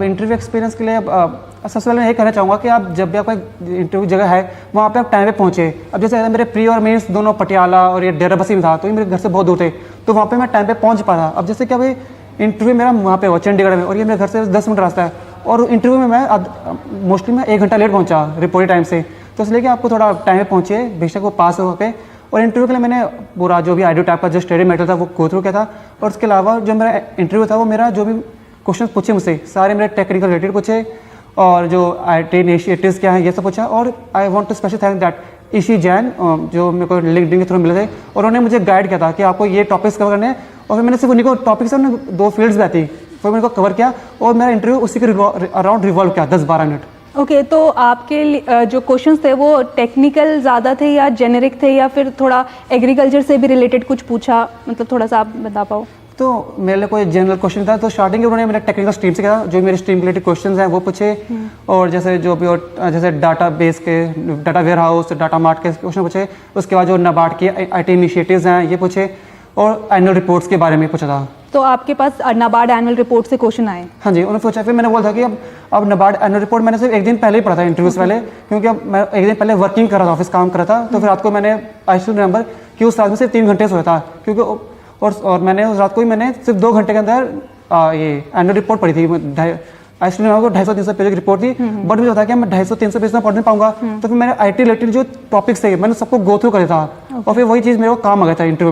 Interview experience के लिए सबसे पहले मैं यही कहना चाहूँगा कि आप जब भी आपका इंटरव्यू जगह है वहाँ पे आप टाइम पे पहुँचे। अब जैसे मेरे प्री और मेंस दोनों पटियाला और ये डेराबस्सी में था, तो ये मेरे घर से बहुत दूर थे, तो वहाँ पे मैं टाइम पे पहुँच पाता। अब जैसे कि अभी इंटरव्यू मेरा वहाँ पे हुआ चंडीगढ़ में और ये मेरे घर से 10 मिनट रास्ता है, और इंटरव्यू में मैं मोस्टली मैं 1 घंटा लेट पहुँचा रिपोर्ट टाइम से। तो इसलिए कि आपको थोड़ा टाइम पे पहुँचिए, बेशक वो पास हो वहाँ पे। और इंटरव्यू के लिए मैंने पूरा जो भी आईडी टाइप का जो स्टडी मेटेरियल था वो गो थ्रू किया था। और उसके अलावा जो मेरा इंटरव्यू था वो मेरा जो भी क्वेश्चन पूछे मुझसे सारे मेरे टेक्निकल रिलेटेड पूछे, और जो IT इनिशिएटिव्स क्या है ये सब पूछा। और I want to specially thank that Ishi Jain जो मेरे को लिंक्डइन के थ्रू मिले थे, और उन्होंने मुझे गाइड किया था कि आपको ये टॉपिक्स कवर करने हैं। और फिर मैंने सिर्फ उन्हीं को टॉपिक्स ने 2 फील्ड्स में आती, फिर मैंने को कवर किया और मेरा इंटरव्यू उसी के अराउंड रिवॉल्व किया 10-12 मिनट। ओके, तो आपके जो क्वेश्चंस थे वो टेक्निकल ज़्यादा थे या जेनेरिक थे, या फिर थोड़ा एग्रीकल्चर से भी रिलेटेड कुछ पूछा, मतलब थोड़ा सा आप बता पाओ। तो मेरे लिए कोई जनरल क्वेश्चन था, तो स्टार्टिंग में उन्होंने मेरा टेक्निकल स्ट्रीम से किया, जो मेरे स्ट्रीम रिलेटेड क्वेश्चंस हैं वो पूछे। और जैसे जो भी और जैसे डाटा बेस के, data warehouse, data mart के क्वेश्चन पूछे। उसके बाद जो नाबार्ड की IT इनिशिएटिव्स हैं ये पूछे, और एनुअल रिपोर्ट्स के बारे में पूछा था। तो आपके पास नाबार्ड एनुअल रिपोर्ट से क्वेश्चन आए? हाँ जी, उन्होंने पूछा। फिर मैंने बोला था कि अब नाबार्ड एनुअल रिपोर्ट मैंने सिर्फ 1 दिन पहले ही पढ़ा था इंटरव्यू से पहले, क्योंकि अब मैं 1 दिन पहले वर्किंग कर रहा था, ऑफिस काम कर रहा था। तो फिर रात को मैंने आई स्टिल रिमेंबर कि उस रात में सिर्फ 3 घंटे सोया था, क्योंकि और मैंने उस रात को ही मैंने सिर्फ 2 घंटे के अंदर ये एनुअल रिपोर्ट पढ़ी थी। आई स्टिल रिमेंबर 250-300 पेज की रिपोर्ट थी, बट मुझे पता कि मैं 250-300 पेज में पढ़ नहीं पाऊंगा। तो फिर मैंने IT रिलेटेड जो टॉपिक्स थे मैंने सबको गो थ्रू करा था, और फिर वही चीज़ मेरे को काम आ गया था इंटरव्यू।